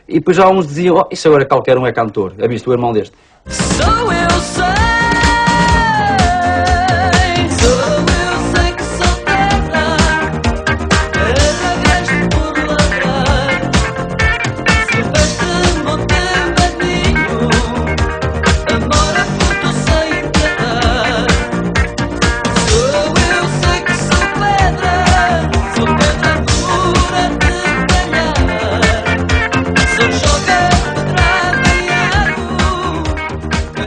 E depois já uns diziam, oh, isso agora qualquer um é cantor. É visto o irmão deste.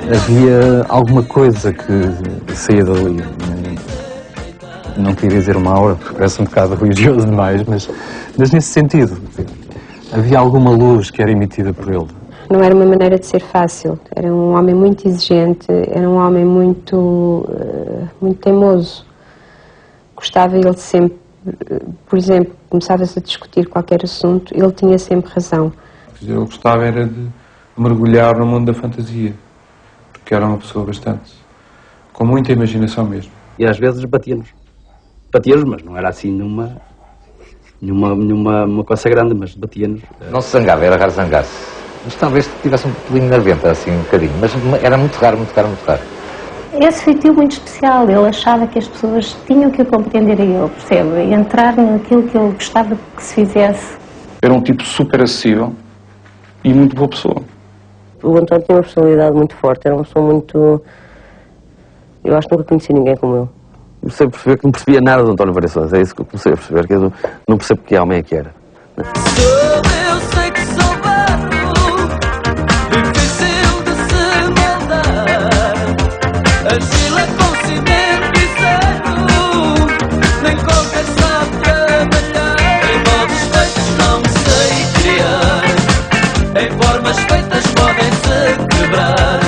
Havia alguma coisa que saía dali. Não queria dizer uma aura, porque parece um bocado religioso demais, mas nesse sentido. Havia alguma luz que era emitida por ele. Não era uma maneira de ser fácil. Era um homem muito exigente, era um homem muito teimoso. Gostava ele sempre, por exemplo, começava-se a discutir qualquer assunto, ele tinha sempre razão. Eu gostava era de mergulhar no mundo da fantasia. Que era uma pessoa com muita imaginação mesmo. E às vezes batia-nos. Batia-nos, mas não era assim nenhuma coisa grande, mas batia-nos. Não se zangava, era raro zangar-se. Mas talvez tivesse um pelinho na venta, assim, um bocadinho. Mas era muito raro, muito raro, muito raro. Esse feitio muito especial. Ele achava que as pessoas tinham que o compreender a ele, percebe? E entrar naquilo que ele gostava que se fizesse. Era um tipo super acessível e muito boa pessoa. O António tinha uma personalidade muito forte, era uma pessoa muito... Eu acho que nunca conheci ninguém como ele. Comecei a perceber que não percebia nada do António Variações, é isso que eu comecei a perceber, que eu não percebo que homem é que era. Eu sei que sou barro, difícil de se moldar, argila com cimento e zero, nem qualquer sabe trabalhar. Em modos feitos não me sei criar, em formas feitas podem-se quebrar.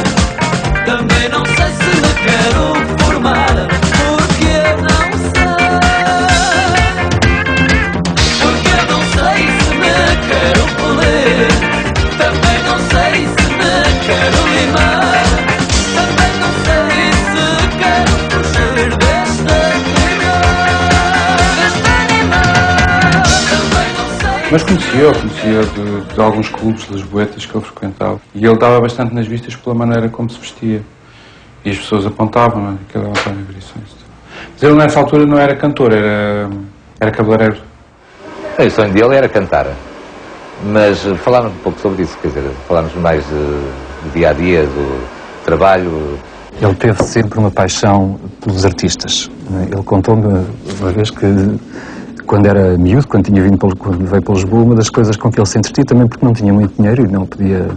Também não sei se me quero formar, porque eu não sei. Porque eu não sei se me quero polir, também não sei se me quero limar, também não sei se quero fugir deste animal, também não sei. Mas conhecia de alguns clubes lisboetas que ele frequentava. E ele dava bastante nas vistas pela maneira como se vestia. E as pessoas apontavam, não é? Que era o António Variações. Mas ele nessa altura não era cantor, era cabeleireiro. O sonho dele era cantar. Mas falámos um pouco sobre isso, quer dizer, falámos mais do dia-a-dia, do trabalho. Ele teve sempre uma paixão pelos artistas. Ele contou-me uma vez que, quando era miúdo, quando veio para Lisboa, uma das coisas com que ele se entretia, também porque não tinha muito dinheiro e não podia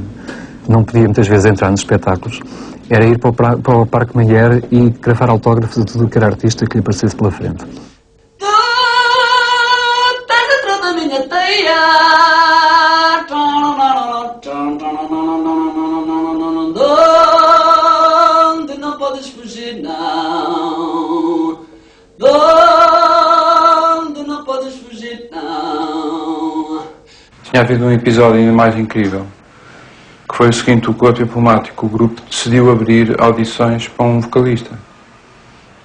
muitas vezes entrar nos espetáculos, era ir para o Parque Mayer e gravar autógrafos de tudo o que era artista que lhe aparecesse pela frente. Estás dentro da minha teia, onde não podes fugir, não. Onde não podes fugir, não. Tinha havido um episódio ainda mais incrível, que foi o seguinte: o Corpo Diplomático, o grupo, decidiu abrir audições para um vocalista.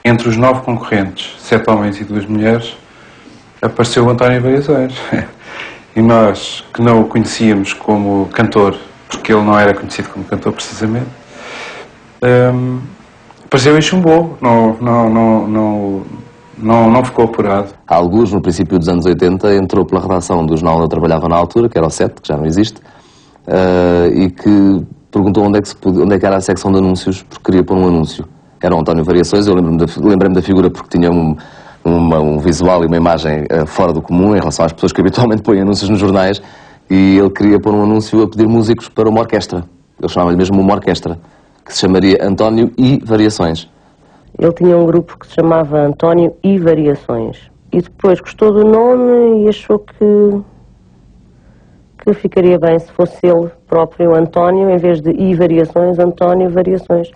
Entre os 9 concorrentes, 7 homens e 2 mulheres, apareceu o António Variações. E nós, que não o conhecíamos como cantor, porque ele não era conhecido como cantor precisamente, apareceu e chumbou, não ficou apurado. Alguns, no princípio dos anos 80, entrou pela redação do jornal onde eu trabalhava na altura, que era o 7, que já não existe, e que perguntou onde é que era a secção de anúncios, porque queria pôr um anúncio. Era o António Variações. Eu lembrei-me da figura porque tinha um visual e uma imagem fora do comum em relação às pessoas que habitualmente põem anúncios nos jornais, e ele queria pôr um anúncio a pedir músicos para uma orquestra. Ele chamava-lhe mesmo uma orquestra, que se chamaria António e Variações. Ele tinha um grupo que se chamava António e Variações. E depois gostou do nome e achou que ficaria bem se fosse ele próprio, António, em vez de e Variações, António Variações.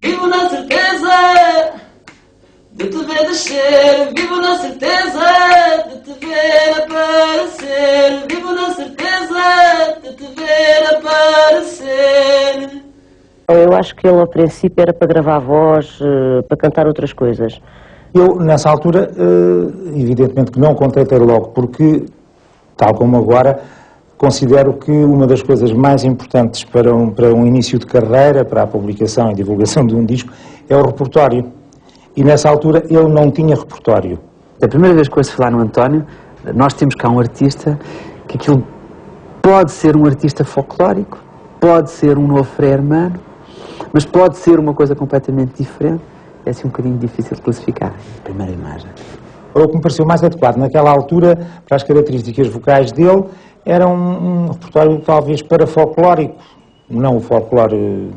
Vivo na certeza de te ver descer, vivo na certeza de te ver aparecer, vivo na certeza de te ver aparecer. Eu acho que ele, a princípio, era para gravar voz, para cantar outras coisas. Eu, nessa altura, evidentemente que não contratei logo, porque, tal como agora, considero que uma das coisas mais importantes para um início de carreira, para a publicação e divulgação de um disco, é o repertório. E nessa altura ele não tinha repertório. A primeira vez que ouço falar no António, nós temos cá um artista que aquilo pode ser um artista folclórico, pode ser um novo Frei Hermano, mas pode ser uma coisa completamente diferente. É assim um bocadinho difícil de classificar, a primeira imagem. O que me pareceu mais adequado naquela altura, para as características vocais dele, era um repertório talvez parafolclórico, não o folclore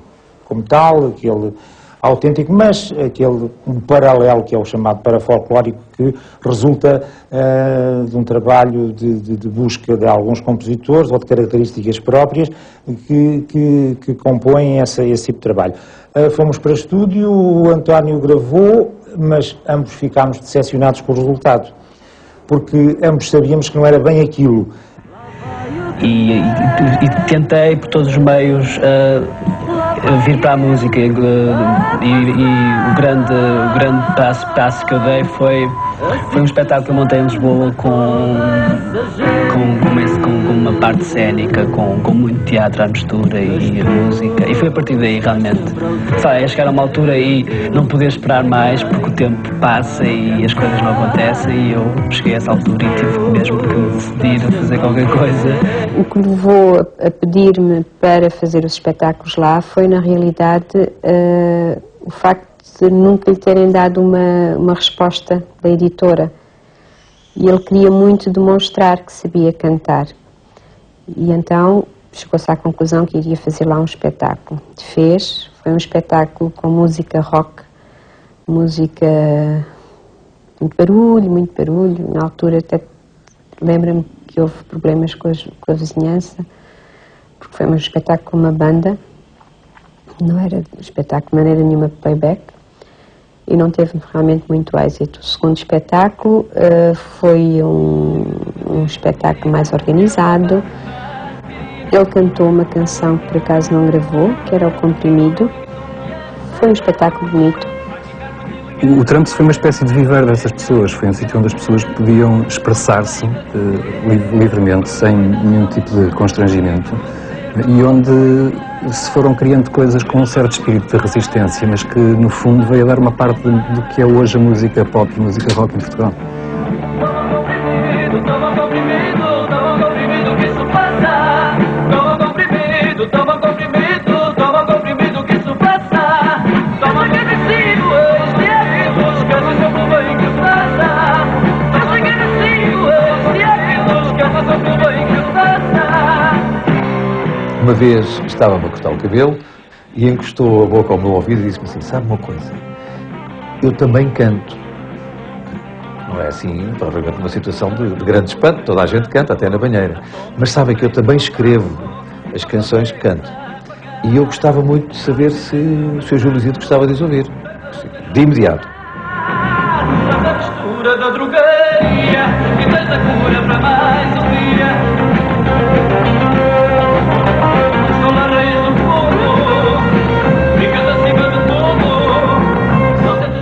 como tal, aquele autêntico, mas aquele paralelo que é o chamado parafolclórico, que resulta de um trabalho de busca de alguns compositores ou de características próprias que compõem esse tipo de trabalho. Fomos para estúdio, o António gravou, mas ambos ficámos decepcionados com o resultado, porque ambos sabíamos que não era bem aquilo. E tentei por todos os meios vir para a música e o grande passo que eu dei foi um espetáculo que eu montei em Lisboa com uma parte cénica, com muito teatro à mistura e música, e foi a partir daí realmente, é chegar a uma altura e não poder esperar mais porque o tempo passa e as coisas não acontecem, e eu cheguei a essa altura e tive mesmo que me decidir a fazer qualquer coisa. O que me levou a pedir-me para fazer os espetáculos lá foi, na realidade, o facto de nunca lhe terem dado uma resposta da editora. E ele queria muito demonstrar que sabia cantar. E então chegou-se à conclusão que iria fazer lá um espetáculo. Fez, foi um espetáculo com música rock, música muito barulho. Na altura até lembro-me que houve problemas com a vizinhança, porque foi um espetáculo com uma banda, não era um espetáculo de maneira nenhuma playback, e não teve realmente muito êxito. O segundo espetáculo foi um espetáculo mais organizado. Ele cantou uma canção que por acaso não gravou, que era o Comprimido. Foi um espetáculo bonito. O Trumps foi uma espécie de viver dessas pessoas, foi um sítio onde as pessoas podiam expressar-se livremente, sem nenhum tipo de constrangimento, e onde se foram criando coisas com um certo espírito de resistência, mas que no fundo veio a dar uma parte do que é hoje a música pop e a música rock em Portugal. Uma vez estava-me a cortar o cabelo e encostou a boca ao meu ouvido e disse-me assim: sabe uma coisa, eu também canto. Não é assim, provavelmente uma situação de grande espanto, toda a gente canta, até na banheira. Mas sabem que eu também escrevo as canções que canto. E eu gostava muito de saber se o Sr. Júlio Isidro gostava de as ouvir. De imediato. Escura da drogaria, e tens a cura para mais um dia.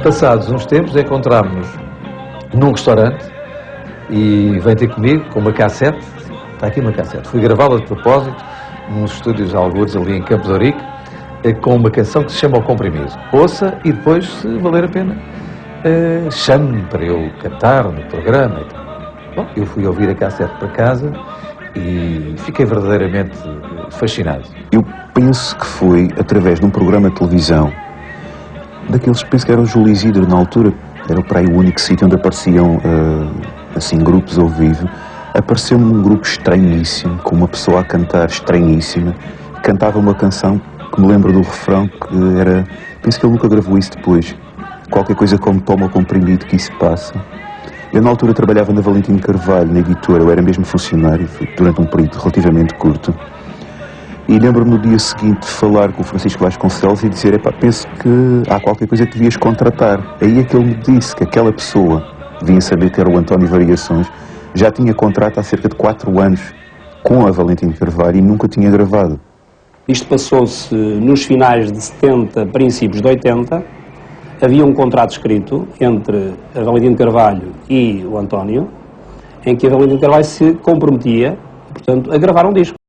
Passados uns tempos, encontrámos-nos num restaurante e vem ter comigo com uma cassete. Está aqui uma cassete. Fui gravá-la de propósito nos estúdios Algures, ali em Campo de Ourique, com uma canção que se chama O Comprimido. Ouça e depois, se valer a pena, chame-me para eu cantar no programa. Bom, eu fui ouvir a cassete para casa e fiquei verdadeiramente fascinado. Eu penso que foi através de um programa de televisão, daqueles que penso que era o Júlio Isidro na altura, era para aí o único sítio onde apareciam assim grupos ao vivo. Apareceu-me um grupo estranhíssimo, com uma pessoa a cantar estranhíssima, cantava uma canção que me lembro do refrão, que era, penso que ele nunca gravou isso depois, qualquer coisa como Toma o Comprimido que isso passa. Eu na altura trabalhava na Valentim Carvalho, na editora, eu era mesmo funcionário, durante um período relativamente curto. E lembro-me no dia seguinte de falar com o Francisco Vasconcelos e dizer: epá, penso que há qualquer coisa que devias contratar. Aí é que ele me disse que aquela pessoa, devia saber que era o António Variações, já tinha contrato há cerca de 4 anos com a Valentim Carvalho e nunca tinha gravado. Isto passou-se nos finais de 70, princípios de 80. Havia um contrato escrito entre a Valentim Carvalho e o António, em que a Valentim Carvalho se comprometia, portanto, a gravar um disco.